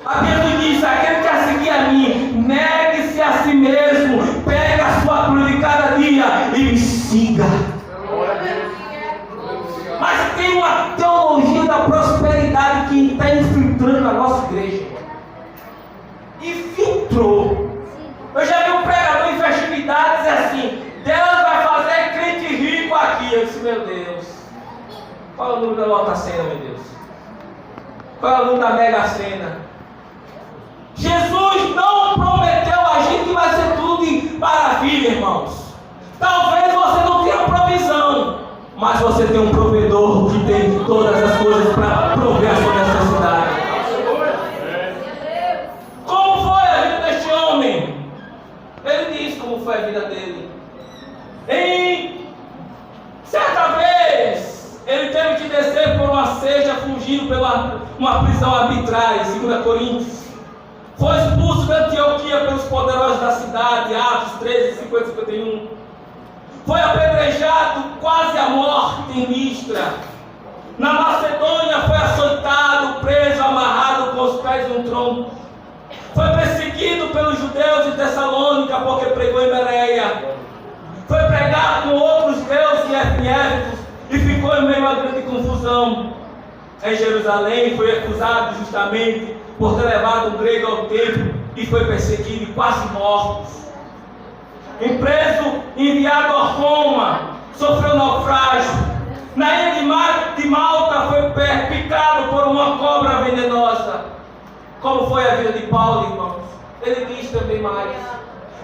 A Bíblia diz: aquele que quer seguir a mim, negue-se a si mesmo, pegue a sua cruz de cada dia e me siga. Mas tem uma teologia da prosperidade que está infiltrando na nossa igreja. Infiltrou. Eu já vi um pregador em festividade dizer assim: Deus vai fazer crente rico aqui. Eu disse: meu Deus, qual é o número da Lota Sena, meu Deus? Qual é o número da Mega Sena? Jesus não prometeu a gente que vai ser tudo de maravilha, irmãos. Talvez você não tenha provisão, mas você tem um provedor que tem todas as coisas para prover a sua necessidade. Como foi a vida deste homem? Ele diz como foi a vida dele. Em certa vez, ele teve que descer por uma seja, fugindo pela uma prisão arbitrária, em 2 Coríntios. Foi expulso de Antioquia pelos poderosos da cidade, Atos 13, 50 e 51. Foi apedrejado quase à morte em Listra. Na Macedônia foi açoitado, preso, amarrado com os pés em um tronco. Foi perseguido pelos judeus de Tessalônica porque pregou em Bereia. Foi pregar com outros deuses em Éfeso e ficou em meio a grande confusão. Em Jerusalém foi acusado justamente por ter levado um grego ao templo e foi perseguido e quase morto. Preso, enviado a Roma, sofreu naufrágio. Na ilha de Malta foi picado por uma cobra venenosa. Como foi a vida de Paulo, irmãos? Ele diz também mais.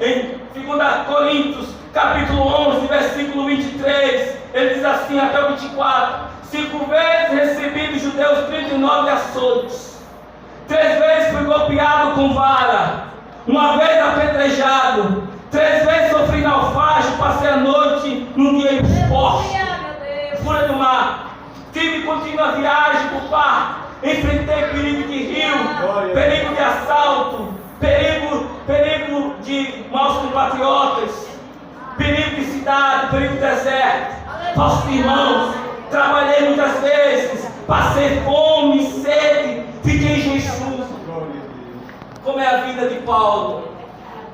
Em 2 Coríntios, capítulo 11, versículo 23, ele diz assim até o 24: 5 vezes recebi dos judeus 39 açoites. 3 vezes fui golpeado com vara. 1 vez apedrejado. 3 vezes sofri naufrágio. Passei a noite num dia exposto. Fúria do mar. Tive contínua viagem por par. Enfrentei perigo de rio, perigo de assalto, perigo de maus compatriotas, perigo de cidade, perigo de deserto. Falsos irmãos, trabalhei muitas vezes, passei fome, sede, fiquei em jejum. Como é a vida de Paulo?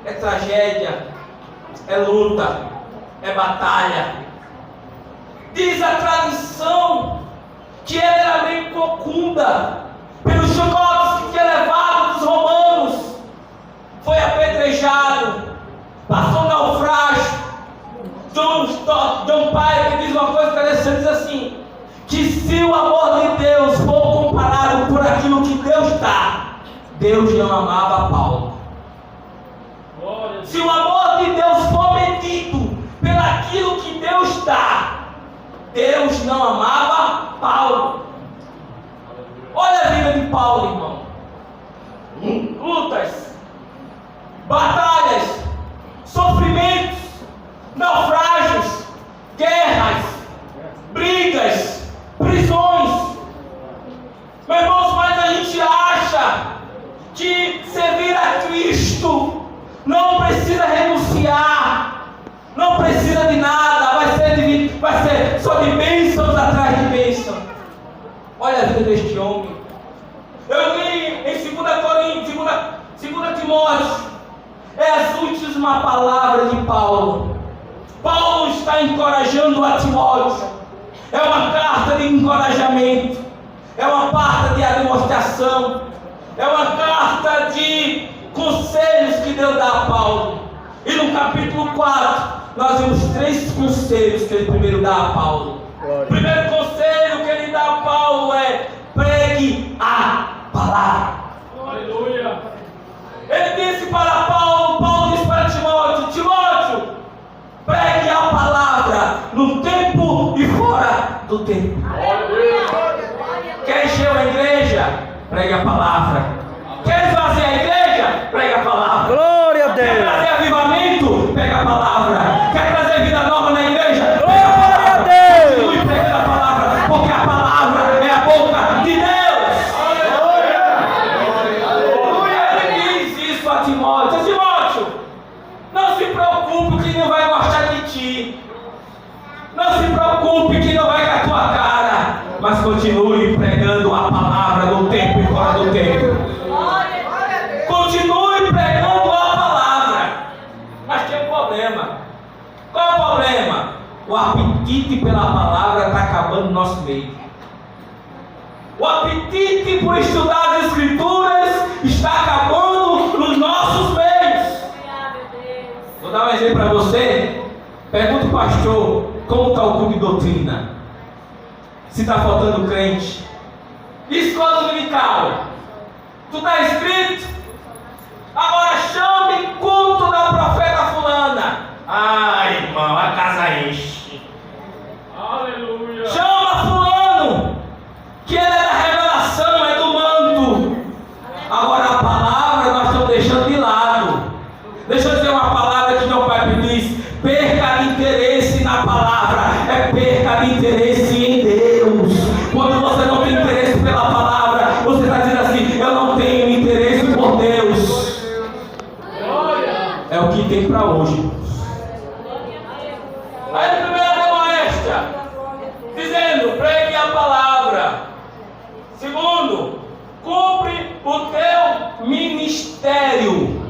É tragédia, é luta, é batalha. Diz a tradição que ele era meio cocunda pelos chicotes que tinha levado dos romanos. Foi apedrejado, passou naufrágio. John Piper diz uma coisa interessante, diz assim: que se o amor de Deus for comparado por aquilo que Deus dá, Deus não amava Paulo. Se o amor de Deus for medido pelaquilo que Deus dá, Deus não amava Paulo. Olha a vida de Paulo, irmão. Lutas, batalhas, sofrimentos, naufrágios, guerras, brigas, prisões. Meus irmãos, mas a gente acha que servir a Cristo não precisa renunciar, não precisa de nada, vai ser só de bênçãos atrás de bênçãos. Olha a vida deste homem. Eu li em 2 Coríntios, 2 Timóteo, é as últimas palavras de Paulo. Paulo está encorajando a Timóteo. É uma carta de encorajamento, é uma carta de demonstração, é uma carta de conselhos que Deus dá a Paulo. E no capítulo 4, nós vemos 3 conselhos que ele primeiro dá a Paulo. O primeiro conselho que ele dá a Paulo é: pregue a palavra. Aleluia. Ele disse para Paulo disse para Timóteo: Timóteo, pregue a palavra no tempo e fora do tempo. Quer encher a igreja? Pregue a palavra. Quer esvaziar a igreja? Pregue a palavra. Glória a Deus. Quer trazer avivamento? Pega a palavra. Quer trazer vida nova na igreja? Glória a Deus. Continue pregando a palavra, porque a palavra é a boca de Deus. Ele diz isso a Timóteo: Timóteo, não se preocupe que não vai gostar de ti. Não se preocupe que não vai com a tua cara. Mas continue pregando a palavra no tempo e fora do tempo. apetite pela palavra está acabando no nosso meio. O apetite por estudar as Escrituras está acabando nos nossos meios. Vou dar um exemplo para você. Pergunta o pastor como está o culto de doutrina. Se está faltando crente. Escola dominical. Tu está inscrito? Agora chame culto da profeta fulana. Ai, irmão, a casa enche. Aleluia. Chama fulano, que ele é da revelação, é do manto. Agora a palavra nós estamos deixando de lado. Deixa eu dizer uma palavra que meu pai me diz: perca de interesse na palavra, é perca de interesse em Deus. Quando você não tem interesse pela palavra, você está dizendo assim: eu não tenho interesse por Deus. É o que tem para hoje. Aí a primeira demoestra, dizendo: pregue a palavra. Segundo, cumpre o teu ministério.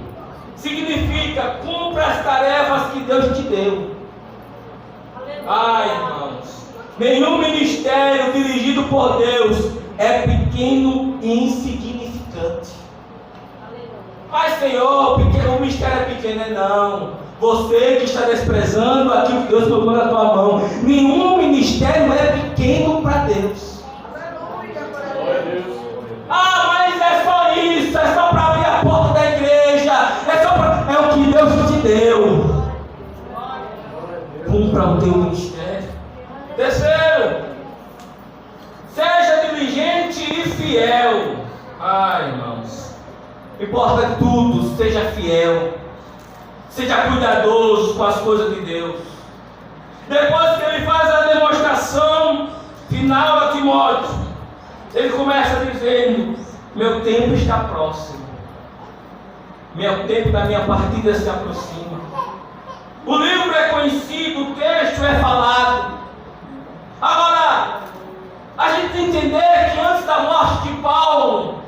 Significa, cumpra as tarefas que Deus te deu. Ai, irmãos, nenhum ministério dirigido por Deus é pequeno e insignificante. Ai, Senhor, o ministério é pequeno. Não. Você que está desprezando aquilo que Deus colocou na tua mão. Nenhum ministério é pequeno para Deus. Ah, mas é só isso, é só para abrir a porta da igreja, é o que Deus te deu. Cumpra o teu ministério. Terceiro, seja diligente e fiel. Ai, irmãos, importa tudo, seja fiel, seja cuidadoso com as coisas de Deus. Depois que ele faz a demonstração final a Timóteo, ele começa dizendo: meu tempo está próximo, meu tempo da minha partida se aproxima. O livro é conhecido, o texto é falado. Agora, a gente tem que entender que antes da morte de Paulo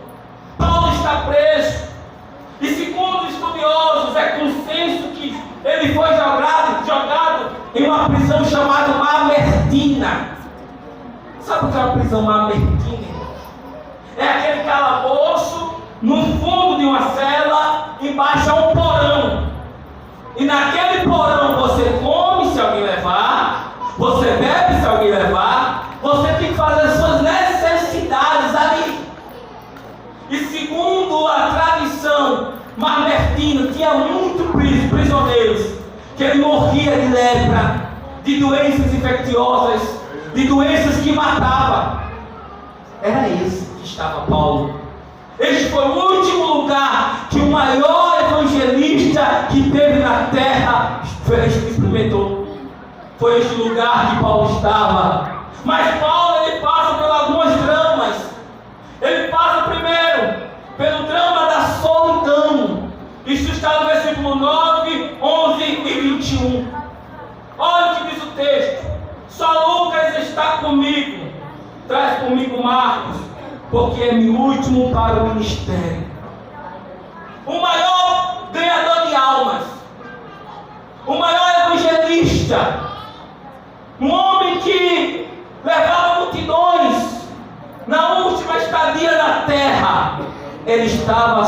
está preso. E segundo estudiosos, é consenso que ele foi jogado em uma prisão chamada Mamertina. Sabe o que é uma prisão Mamertina? É aquele calabouço no fundo de uma cela, embaixo há um porão. E naquele porão você come se alguém levar, você bebe se alguém levar, você tem que fazer as suas necessidades ali. E segundo a tradição mamertina, tinha muitos prisioneiros que ele morria de lepra, de doenças infecciosas, de doenças que matavam. Era esse que estava Paulo. Este foi o último lugar que o maior evangelista que teve na terra experimentou. Foi este lugar que Paulo estava. Mas Paulo, ele passa por algumas dramas. Ele passa primeiro pelo drama da solidão. Isso está no versículo 9, 11 e 21. Olha o que diz o texto: só Lucas está comigo. Traz comigo Marcos, porque é meu último para o ministério. O maior ganhador de almas, o maior evangelista, um homem que levava multidões na última estadia na terra, ele estava